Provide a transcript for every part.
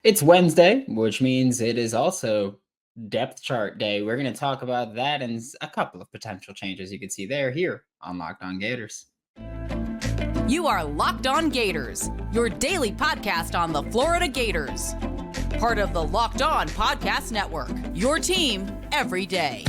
It's Wednesday, which means it is also depth chart day. We're going to talk about that and a couple of potential changes you can see there here on Locked On Gators. You are Locked On Gators, your daily podcast on the Florida Gators. Part of the Locked On Podcast Network, your team every day.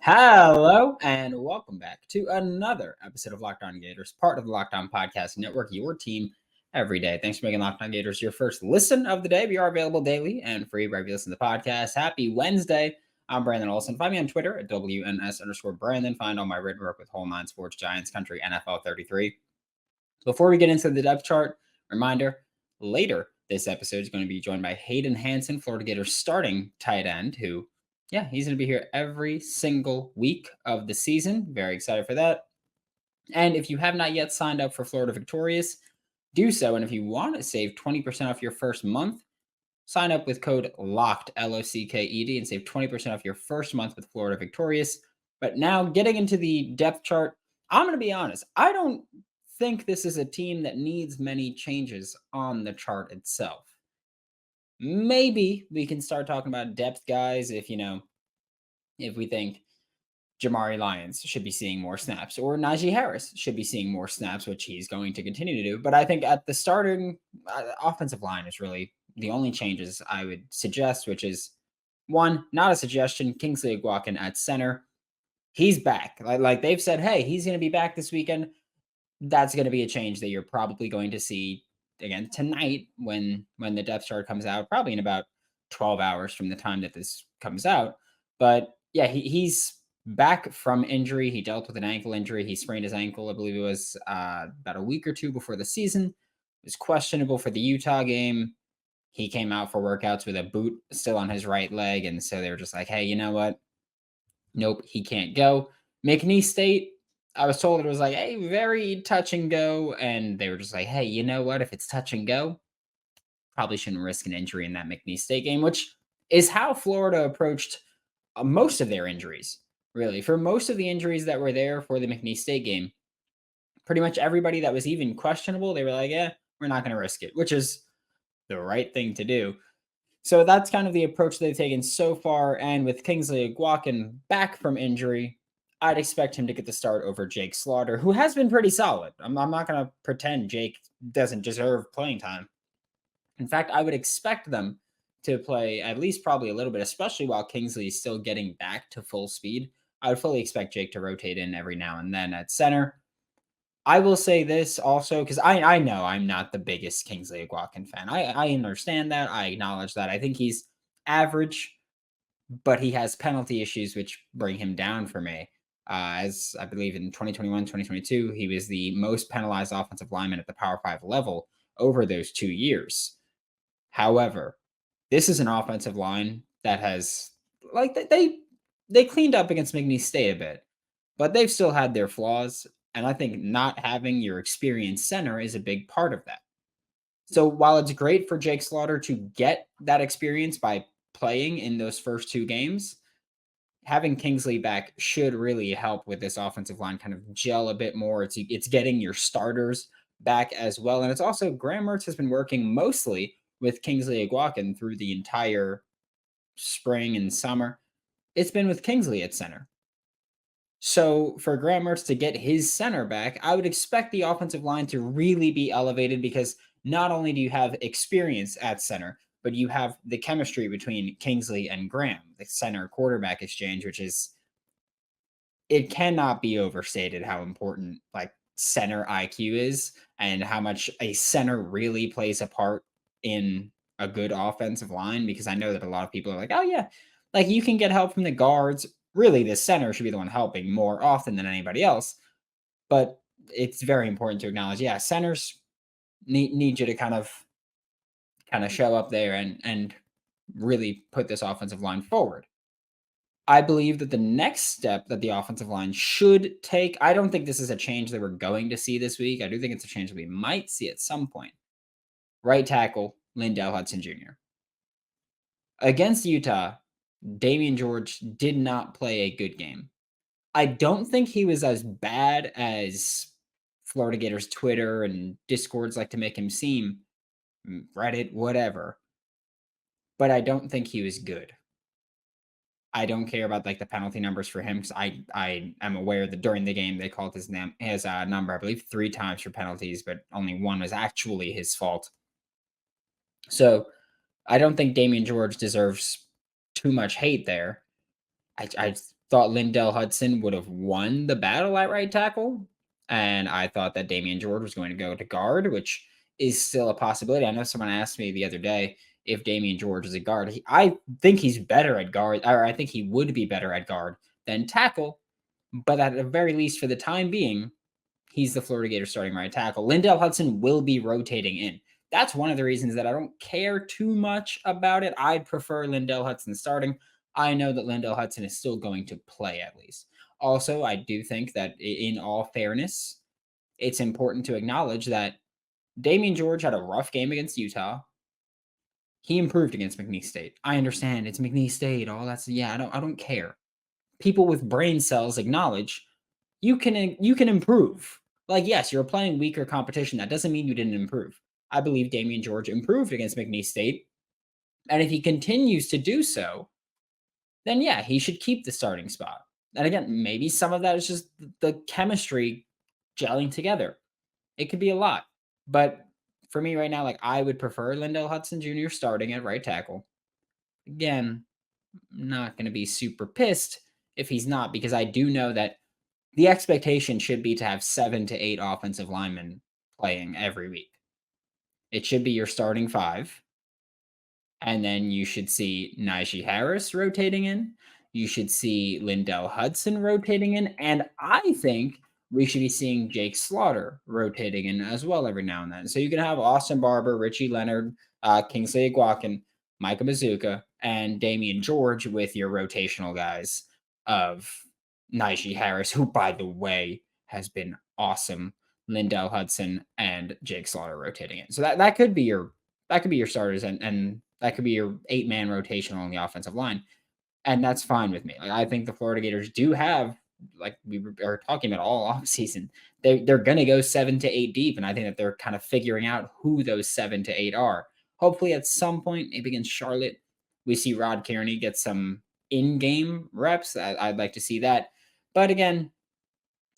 Hello and welcome back to another episode of Locked On Gators, part of the Locked On Podcast Network, your team every day. Thanks for making Locked On Gators your first listen of the day. We are available daily and free wherever you listen to the podcast. Happy Wednesday. I'm Brandon Olsen. Find me on Twitter at WNS_Brandon. Find all my written work with Whole Nine Sports, Giants Country, NFL 33. Before we get into the depth chart, reminder, later this episode is going to be joined by Hayden Hansen, Florida Gators starting tight end, who he's going to be here every single week of the season. Very excited for that. And if you have not yet signed up for Florida Victorious, do so. And if you want to save 20% off your first month, sign up with code LOCKED, LOCKED, and save 20% off your first month with Florida Victorious. But now getting into the depth chart, I'm going to be honest. I don't think this is a team that needs many changes on the chart itself. Maybe we can start talking about depth guys if we think Jamari Lyons should be seeing more snaps or Najee Harris should be seeing more snaps, which he's going to continue to do. But I think at the starting offensive line is really the only changes I would suggest, which is one, not a suggestion, Kingsley Aguakin at center. He's back. Like they've said, hey, he's going to be back this weekend. That's going to be a change that you're probably going to see again tonight when the depth chart comes out, probably in about 12 hours from the time that this comes out. But yeah, he's back from injury. He dealt with an ankle injury. He sprained his ankle, I believe it was about a week or two before the season. It was questionable for the Utah game. He came out for workouts with a boot still on his right leg. And so they were just like, hey, you know what? Nope, he can't go. McNeese State, I was told it was like, hey, very touch and go. And they were just like, hey, you know what? If it's touch and go, probably shouldn't risk an injury in that McNeese State game, which is how Florida approached most of their injuries, really. For most of the injuries that were there for the McNeese State game, pretty much everybody that was even questionable, they were like, yeah, we're not going to risk it, which is the right thing to do. So that's kind of the approach they've taken so far. And with Kingsley Aguakin back from injury, I'd expect him to get the start over Jake Slaughter, who has been pretty solid. I'm not going to pretend Jake doesn't deserve playing time. In fact, I would expect them to play at least probably a little bit, especially while Kingsley is still getting back to full speed. I would fully expect Jake to rotate in every now and then at center. I will say this also, because I know I'm not the biggest Kingsley Aguakin fan. I understand that. I acknowledge that. I think he's average, but he has penalty issues which bring him down for me. As I believe in 2021, 2022, he was the most penalized offensive lineman at the Power 5 level over those 2 years. However, this is an offensive line that has, like, they cleaned up against McNeese State a bit, but they've still had their flaws. And I think not having your experienced center is a big part of that. So while it's great for Jake Slaughter to get that experience by playing in those first 2 games, having Kingsley back should really help with this offensive line kind of gel a bit more. It's getting your starters back as well. And it's also Graham Mertz has been working mostly with Kingsley Aguakin through the entire spring and summer. It's been with Kingsley at center. So for Graham Mertz to get his center back, I would expect the offensive line to really be elevated because not only do you have experience at center, but you have the chemistry between Kingsley and Graham, the center quarterback exchange, which is, it cannot be overstated how important like center IQ is and how much a center really plays a part in a good offensive line. Because I know that a lot of people are like, oh yeah, like you can get help from the guards. Really, the center should be the one helping more often than anybody else. But it's very important to acknowledge, yeah, centers need you to kind of show up there and really put this offensive line forward. I believe that the next step that the offensive line should take, I don't think this is a change that we're going to see this week. I do think it's a change that we might see at some point. Right tackle, Lindell Hudson Jr. Against Utah, Damian George did not play a good game. I don't think he was as bad as Florida Gators Twitter and Discords like to make him seem, Reddit, whatever. But I don't think he was good. I don't care about like the penalty numbers for him because I am aware that during the game they called his number, I believe 3 times for penalties, but only one was actually his fault. So I don't think Damian George deserves too much hate there. I thought Lindell Hudson would have won the battle at right tackle, and I thought that Damian George was going to go to guard, which is still a possibility. I know someone asked me the other day if Damian George is a guard. I think he's better at guard, or I think he would be better at guard than tackle, but at the very least, for the time being, he's the Florida Gators starting right tackle. Lindell Hudson will be rotating in. That's one of the reasons that I don't care too much about it. I'd prefer Lindell Hudson starting. I know that Lindell Hudson is still going to play at least. Also, I do think that in all fairness, it's important to acknowledge that Damian George had a rough game against Utah. He improved against McNeese State. I understand it's McNeese State. All that's I don't care. People with brain cells acknowledge you can improve. Like, yes, you're playing weaker competition. That doesn't mean you didn't improve. I believe Damian George improved against McNeese State. And if he continues to do so, then yeah, he should keep the starting spot. And again, maybe some of that is just the chemistry gelling together. It could be a lot. But for me right now, like I would prefer Lindell Hudson Jr. starting at right tackle. Again, not going to be super pissed if he's not, because I do know that the expectation should be to have 7 to 8 offensive linemen playing every week. It should be your starting 5. And then you should see Najee Harris rotating in. You should see Lindell Hudson rotating in. And I think we should be seeing Jake Slaughter rotating in as well every now and then. So you can have Austin Barber, Richie Leonard, Kingsley Iguakin, Micah Mazuka, and Damian George with your rotational guys of Najee Harris, who, by the way, has been awesome. Lindell Hudson and Jake Slaughter rotating in. So that could be your starters, and that could be your 8-man rotation on the offensive line. And that's fine with me. Like, I think the Florida Gators do have, like we are talking about all offseason, they're going to go 7 to 8 deep. And I think that they're kind of figuring out who those 7 to 8 are. Hopefully at some point, maybe against Charlotte, we see Rod Kearney get some in-game reps. I'd like to see that. But again,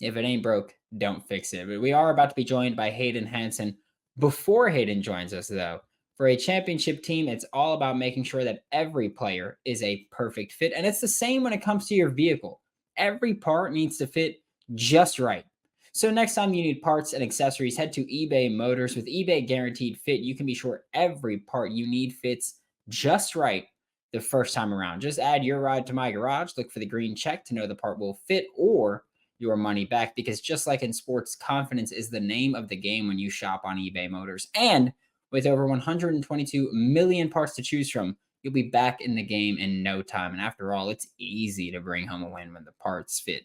if it ain't broke, don't fix it. But we are about to be joined by Hayden Hansen. Before Hayden joins us, though, for a championship team, it's all about making sure that every player is a perfect fit. And it's the same when it comes to your vehicle. Every part needs to fit just right. So next time you need parts and accessories, head to eBay Motors. With eBay Guaranteed Fit, you can be sure every part you need fits just right the first time around. Just add your ride to my garage, look for the green check to know the part will fit, or your money back, because just like in sports, confidence is the name of the game when you shop on eBay Motors. And with over 122 million parts to choose from, you'll be back in the game in no time. And after all, it's easy to bring home a win when the parts fit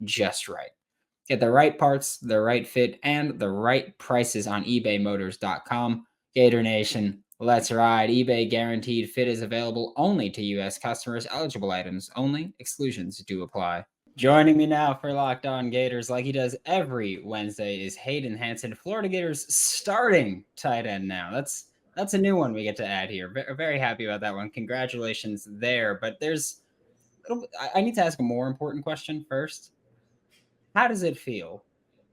just right. Get the right parts, the right fit, and the right prices on ebaymotors.com. Gator Nation, let's ride. eBay Guaranteed Fit is available only to U.S. customers. Eligible items only. Exclusions do apply. Joining me now for Locked On Gators, like he does every Wednesday, is Hayden Hansen, Florida Gators starting tight end now. That's a new one we get to add here. Very happy about that one. Congratulations there. But I need to ask a more important question first. How does it feel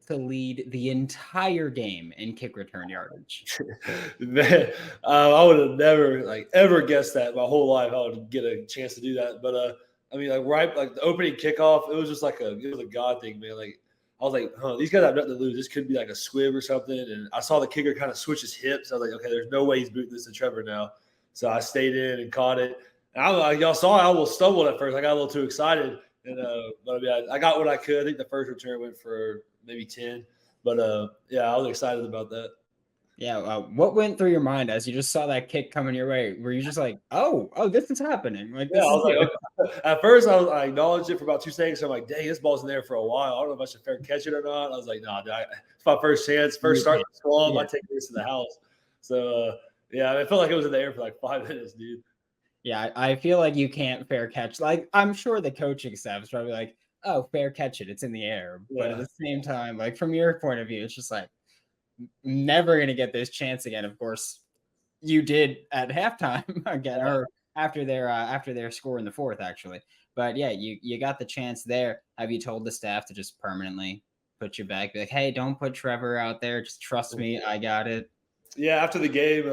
to lead the entire game in kick return yardage? Man, I would have never ever guessed that my whole life I would get a chance to do that. But I mean, the opening kickoff, it was just it was a God thing, man. Like I was like, these guys have nothing to lose. This could be like a squib or something. And I saw the kicker kind of switch his hips. I was like, okay, there's no way he's booting this to Trevor now. So I stayed in and caught it. And y'all saw I almost stumbled at first. I got a little too excited. And but I mean, I got what I could. I think the first return went for maybe 10. But yeah, I was excited about that. Yeah, what went through your mind as you just saw that kick coming your way? Were you just like, oh, this is happening? Like, yeah, I was like, okay. At first I acknowledged it for about 2 seconds. So I'm like, dang, this ball's in there for a while. I don't know if I should fair catch it or not. I was like, nah, it's my first chance, first start to swamp. I take this to the house. So yeah, it felt like it was in the air for like 5 minutes, dude. Yeah, I feel like you can't fair catch. Like, I'm sure the coaching staff is probably like, "Oh, fair catch it. It's in the air." But at Yeah. the same time, like from your point of view, it's just like never gonna get this chance again. Of course, you did at halftime again, or after their score in the fourth, actually. But yeah, you got the chance there. Have you told the staff to just permanently put you back? Be like, hey, don't put Trevor out there. Just trust me, I got it. Yeah, after the game,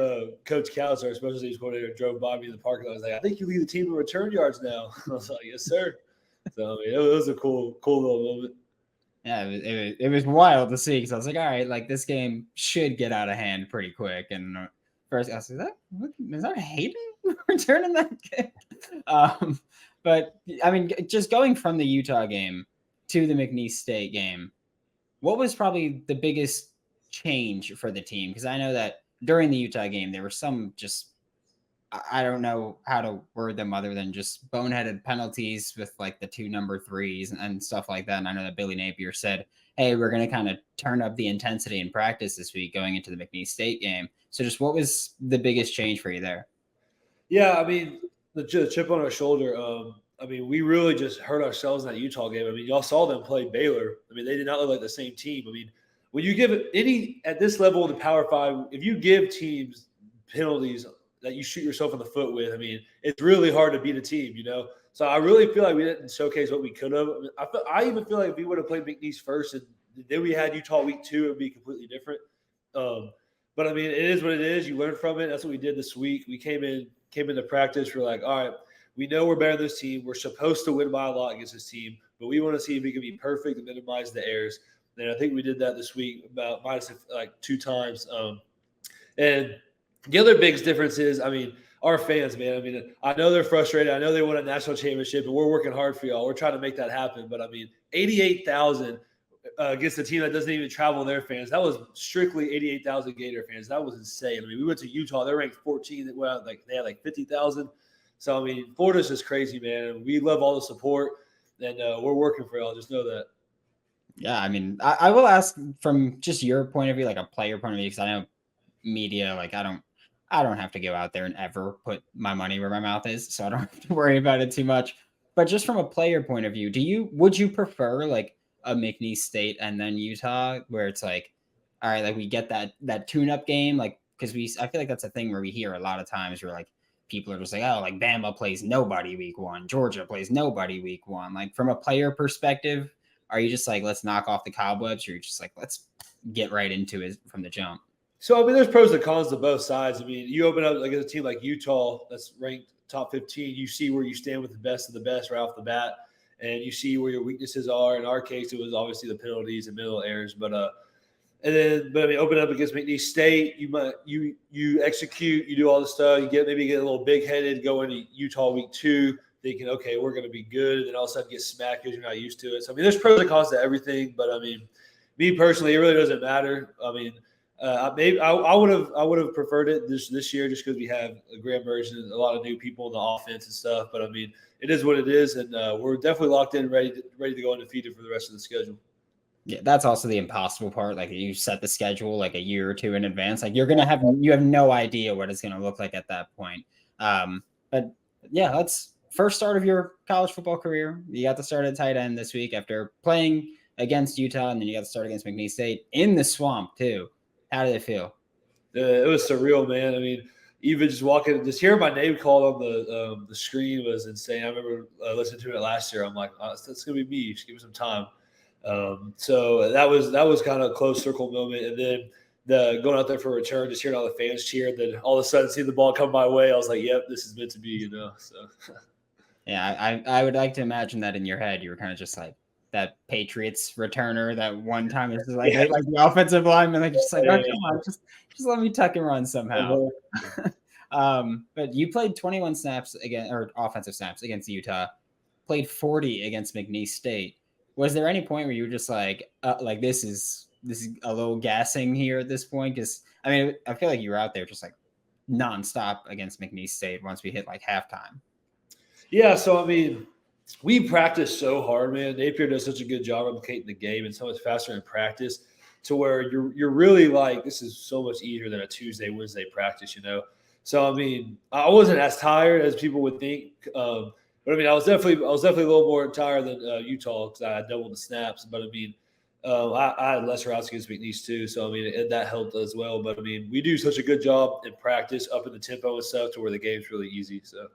Coach Callis, our special teams coordinator, drove by me in the parking lot. I was like, I think you lead the team in return yards now. I was like, yes, sir. So I mean, it was a cool little moment. Yeah, it was wild to see because I was like, all right, like this game should get out of hand pretty quick. And first, I was like, is that Hayden returning that kick? But I mean, just going from the Utah game to the McNeese State game, what was probably the biggest change for the team? Because I know that during the Utah game, there were some just I don't know how to word them other than just boneheaded penalties with like the two number threes and stuff like that. And I know that Billy Napier said, hey, we're going to kind of turn up the intensity in practice this week going into the McNeese State game. So just what was the biggest change for you there? Yeah, I mean, the chip on our shoulder. I mean, we really just hurt ourselves in that Utah game. I mean, y'all saw them play Baylor. I mean, they did not look like the same team. I mean, when you give any at this level of the Power Five, if you give teams penalties that you shoot yourself in the foot with, I mean, it's really hard to beat a team, you know? So I really feel like we didn't showcase what we could have. I mean, I even feel like if we would have played McNeese first and then we had Utah week 2, it would be completely different. But I mean, it is what it is. You learn from it. That's what we did this week. We came into practice. We're like, all right, we know we're better than this team. We're supposed to win by a lot against this team, but we want to see if we can be perfect and minimize the errors. And I think we did that this week about minus like 2 times. And the other big difference is, I mean, our fans, man. I mean, I know they're frustrated. I know they won a national championship, and we're working hard for y'all. We're trying to make that happen. But I mean, 88,000 against a team that doesn't even travel their fans. That was strictly 88,000 Gator fans. That was insane. I mean, we went to Utah. They're ranked 14. They had like 50,000. So I mean, Florida's just crazy, man. And we love all the support, and we're working for y'all. Just know that. Yeah, I mean, I will ask from just your point of view, like a player point of view, because I know media, like I don't have to go out there and ever put my money where my mouth is, so I don't have to worry about it too much. But just from a player point of view, would you prefer like a McNeese State and then Utah, where it's like, all right, like we get that tune-up game, like because I feel like that's a thing where we hear a lot of times where like people are just like, oh, like Bama plays nobody week 1, Georgia plays nobody week 1. Like from a player perspective, are you just like, let's knock off the cobwebs, or you're just like, let's get right into it from the jump? So, I mean, there's pros and cons to both sides. I mean, you open up like a team like Utah that's ranked top 15, you see where you stand with the best of the best right off the bat, and you see where your weaknesses are. In our case, it was obviously the penalties and mental errors. But I mean, open up against McNeese State, you execute, you do all the stuff, you get a little big headed, go into Utah week 2, thinking, okay, we're going to be good, and then all of a sudden get smacked because you're not used to it. So I mean, there's pros and cons to everything. But I mean, me personally, it really doesn't matter. I mean, I would have preferred it this year just because we have a great immersion and a lot of new people in the offense and stuff. But I mean, it is what it is, and we're definitely locked in, ready to go undefeated for the rest of the schedule. Yeah, that's also the impossible part. Like you set the schedule like a year or 2 in advance. Like you have no idea what it's going to look like at that point. But yeah, let's first start of your college football career. You got to start at tight end this week after playing against Utah, and then you got to start against McNeese State in the swamp too. How did it feel? It was surreal, man. I mean, even just walking, just hearing my name called on the screen was insane. I remember listening to it last year. I'm like, oh, that's gonna be me. Just give me some time. So that was kind of a close circle moment. And then the going out there for a return, just hearing all the fans cheer, and then all of a sudden seeing the ball come my way, I was like, yep, this is meant to be, you know. So yeah, I would like to imagine that in your head you were kind of just like that Patriots returner that one time is like the offensive lineman, like just like, oh, come on, just let me tuck and run somehow. But you played 21 snaps again, or offensive snaps against Utah, played 40 against McNeese State. Was there any point where you were just like this is a little gassing here at this point? Because I mean, I feel like you were out there just like nonstop against McNeese State once we hit like halftime. Yeah, so I mean, we practice so hard, man. Napier does such a good job replicating the game and so much faster in practice to where you're really like, this is so much easier than a Tuesday, Wednesday practice, you know. So I mean, I wasn't as tired as people would think. But I mean, I was definitely a little more tired than Utah because I had doubled the snaps. But I mean, I had lesser routes against McNeese too, so I mean that helped as well. But I mean, we do such a good job in practice, up in the tempo and stuff, to where the game's really easy. So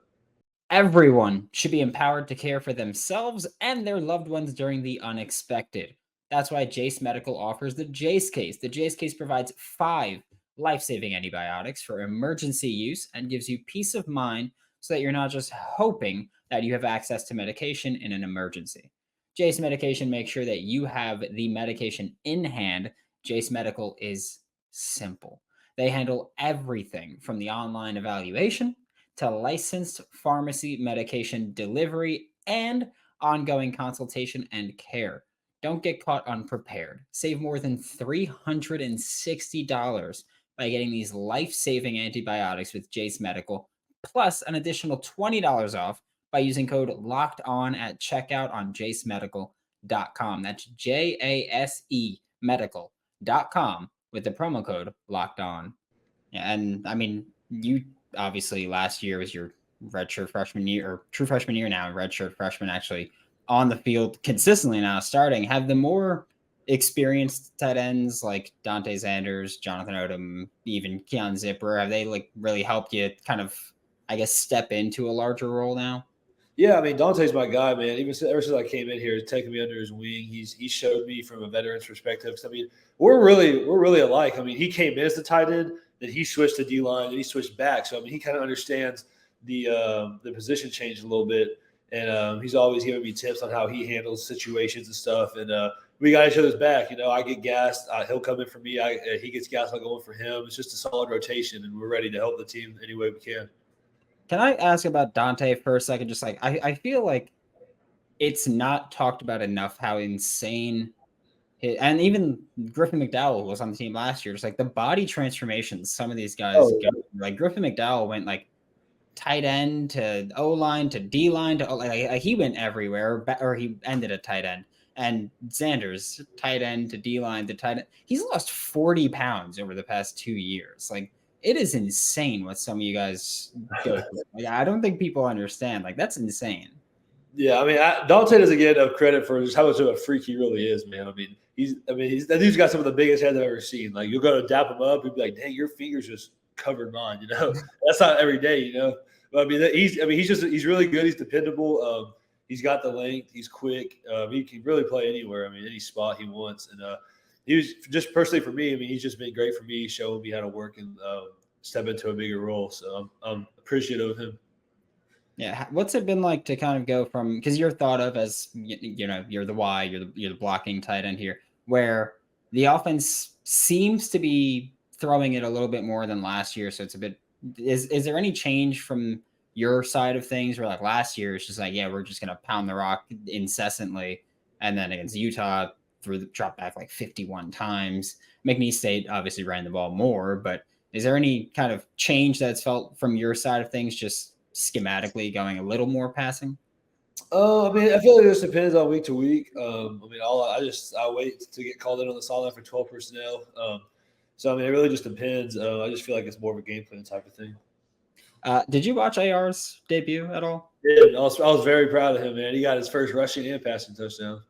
Everyone should be empowered to care for themselves and their loved ones during the unexpected. That's why Jace Medical offers the Jace case. The Jace case provides 5 life-saving antibiotics for emergency use and gives you peace of mind so that you're not just hoping that you have access to medication in an emergency. Jace Medication makes sure that you have the medication in hand. Jace Medical is simple. They handle everything from the online evaluation to licensed pharmacy medication delivery and ongoing consultation and care. Don't get caught unprepared. Save more than $360 by getting these life-saving antibiotics with Jace Medical, plus an additional $20 off by using code Locked On at checkout on jacemedical.com. That's JASE medical.com with the promo code Locked On. Yeah, and I mean, you obviously last year was your redshirt freshman year, or true freshman year now, redshirt freshman actually on the field consistently now starting. Have the more experienced tight ends like Dante Sanders, Jonathan Odom, even Keon Zipper, have they like really helped you kind of, I guess, step into a larger role now? yeah, I mean Dante's my guy, man. Ever since I came in here, he's taken me under his wing. He showed me from a veteran's perspective. I mean, we're really alike. I mean, he came in as the tight end, then he switched to D line, then he switched back. So I mean, he kind of understands the position change a little bit, and he's always giving me tips on how he handles situations and stuff. And we got each other's back. You know, I get gassed, he'll come in for me. He gets gassed, I'll go in for him. It's just a solid rotation, and we're ready to help the team any way we can. Can I ask about Dante for a second? Just like I feel like it's not talked about enough how insane and even Griffin McDowell was on the team last year. Just like the body transformations some of these guys go. Like Griffin McDowell went like tight end to O line to D line to like he went everywhere, or he ended at tight end. And Sanders, tight end to D line to tight end. He's lost 40 pounds over the past 2 years. Like it is insane what some of you guys go through. Like, I don't think people understand. Like that's insane. Yeah, I mean, Dante doesn't get enough credit for just how much of a freak he really is, man. I mean, that dude's got some of the biggest heads I've ever seen. Like, you'll go to dap him up, and be like, "Dang, your fingers just covered mine." You know, that's not every day, you know. But I mean, he's really good. He's dependable. He's got the length. He's quick. He can really play anywhere. I mean, any spot he wants. And he was just personally for me. I mean, he's just been great for me, showing me how to work and step into a bigger role. So I'm appreciative of him. Yeah, what's it been like to kind of go from, because you're thought of as you know you're the Y, you're the blocking tight end here, where the offense seems to be throwing it a little bit more than last year. So it's a bit. Is there any change from your side of things? Where like last year it's just like, yeah, we're just gonna pound the rock incessantly, and then against Utah threw the drop back like 51 times. McNeese State obviously ran the ball more, but is there any kind of change that's felt from your side of things, just schematically going a little more passing? I mean, I feel like this depends on week to week. I mean, I wait to get called in on the sideline for 12 personnel. So I mean, it really just depends. I just feel like it's more of a game plan type of thing. Did you watch AR's debut at all? Yeah, I was very proud of him, man. He got his first rushing and passing touchdown.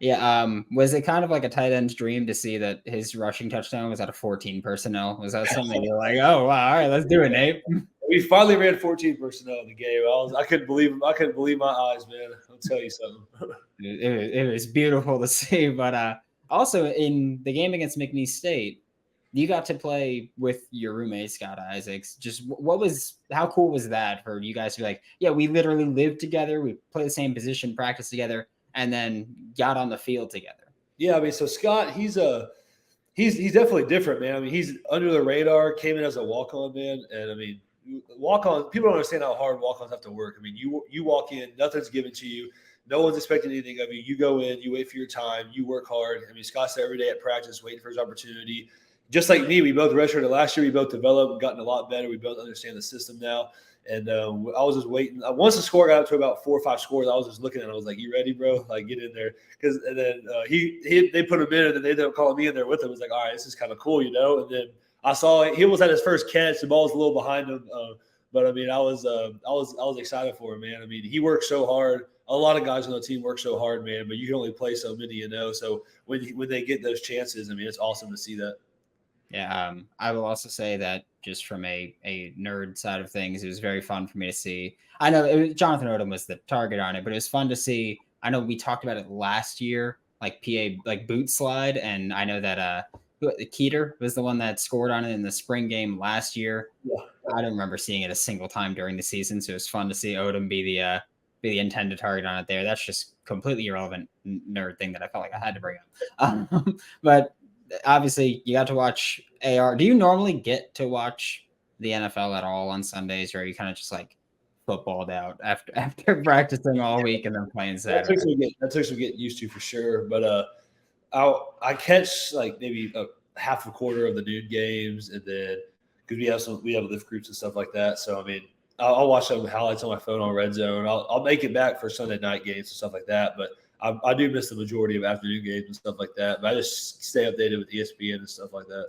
Yeah. Was it kind of like a tight end's dream to see that his rushing touchdown was out of 14 personnel? Was that something you're like, oh wow, all right, let's do it, Nate? We finally ran 14 personnel in the game. I couldn't believe him. I couldn't believe my eyes, man. I'll tell you something. It was beautiful to see. But also in the game against McNeese State, you got to play with your roommate Scott Isaacs. Just how cool was that for you guys to be like, yeah, we literally lived together, we play the same position, practice together, and then got on the field together? Yeah, I mean, so Scott, he's definitely different, man. I mean, he's under the radar, came in as a walk-on, man, and I mean, walk-on, people don't understand how hard walk-ons have to work. I mean, you walk in, nothing's given to you. No one's expecting anything of you. You go in, you wait for your time, you work hard. I mean, Scott's there every day at practice, waiting for his opportunity. Just like me, we both redshirted last year. We both developed and gotten a lot better. We both understand the system now. And I was just waiting. Once the score got up to about 4 or 5 scores, I was just looking at it. I was like, "You ready, bro? Like, get in there." And then they put him in, and then they ended up calling me in there with him. It was like, "All right, this is kind of cool, you know." And then I saw he almost had his first catch. The ball was a little behind him, but I mean, I was excited for him, man. I mean, he worked so hard. A lot of guys on the team work so hard, man. But you can only play so many, So when they get those chances, I mean, it's awesome to see that. Yeah, I will also say that just from a nerd side of things, it was very fun for me to see. I know Jonathan Odom was the target on it, but it was fun to see. I know we talked about it last year, like PA, like boot slide, and I know that Keeter was the one that scored on it in the spring game last year. Yeah. I don't remember seeing it a single time during the season, so it was fun to see Odom be the intended target on it there. That's just completely irrelevant nerd thing that I felt like I had to bring up. But obviously, you got to watch AR. Do you normally get to watch the NFL at all on Sundays, or are you kind of just like footballed out after practicing all week and then playing Saturday? That takes some getting used to for sure. But I catch like maybe a half a quarter of the noon games, and then because we have lift groups and stuff like that. So I mean, I'll watch some highlights on my phone on Red Zone. I'll make it back for Sunday night games and stuff like that. But I do miss the majority of afternoon games and stuff like that. But I just stay updated with ESPN and stuff like that.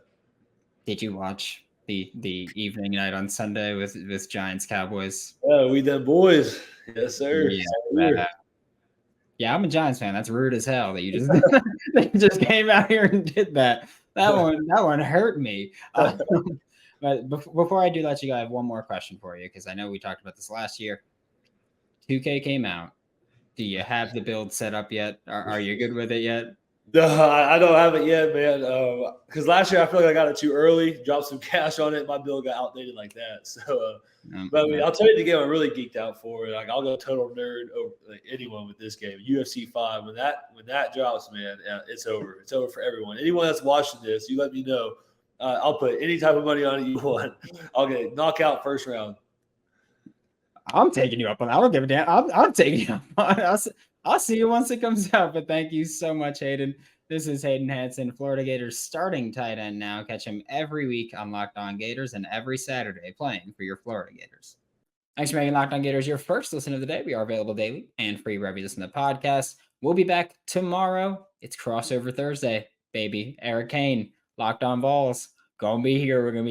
Did you watch the evening night on Sunday with Giants Cowboys? Yeah, we them boys. Yes, sir. Yeah, I'm a Giants fan. That's rude as hell that you just that you just came out here and did that. That one hurt me. But before I do let you go, I have one more question for you because I know we talked about this last year. 2K came out. Do you have the build set up yet? Are you good with it yet? No, I don't have it yet, man. Because last year I feel like I got it too early, dropped some cash on it. My build got outdated like that. So, but I mean, I'll tell you the game I'm really geeked out for. Like, I'll go total nerd over like, anyone with this game. UFC 5. When that drops, man, it's over. It's over for everyone. Anyone that's watching this, you let me know. I'll put any type of money on it you want. I'll get knockout first round. I'm taking you up on that. I don't give a damn. I'm taking you up on it. I'll see you once it comes out. But thank you so much, Hayden. This is Hayden Hansen, Florida Gators starting tight end now. Catch him every week on Locked On Gators and every Saturday playing for your Florida Gators. Thanks for making Locked On Gators your first listen of the day. We are available daily and free wherever you listen to the podcast. We'll be back tomorrow. It's crossover Thursday, baby. Eric Kane, Locked On Balls. Gonna be here. We're gonna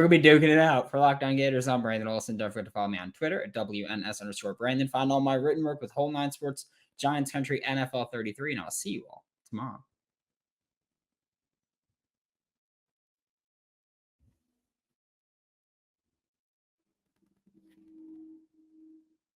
be duking it out for Locked On Gators. I'm Brandon Olsen. Don't forget to follow me on Twitter at WNS_Brandon. Find all my written work with Whole 9 Sports, Giants Country, NFL 33, and I'll see you all tomorrow.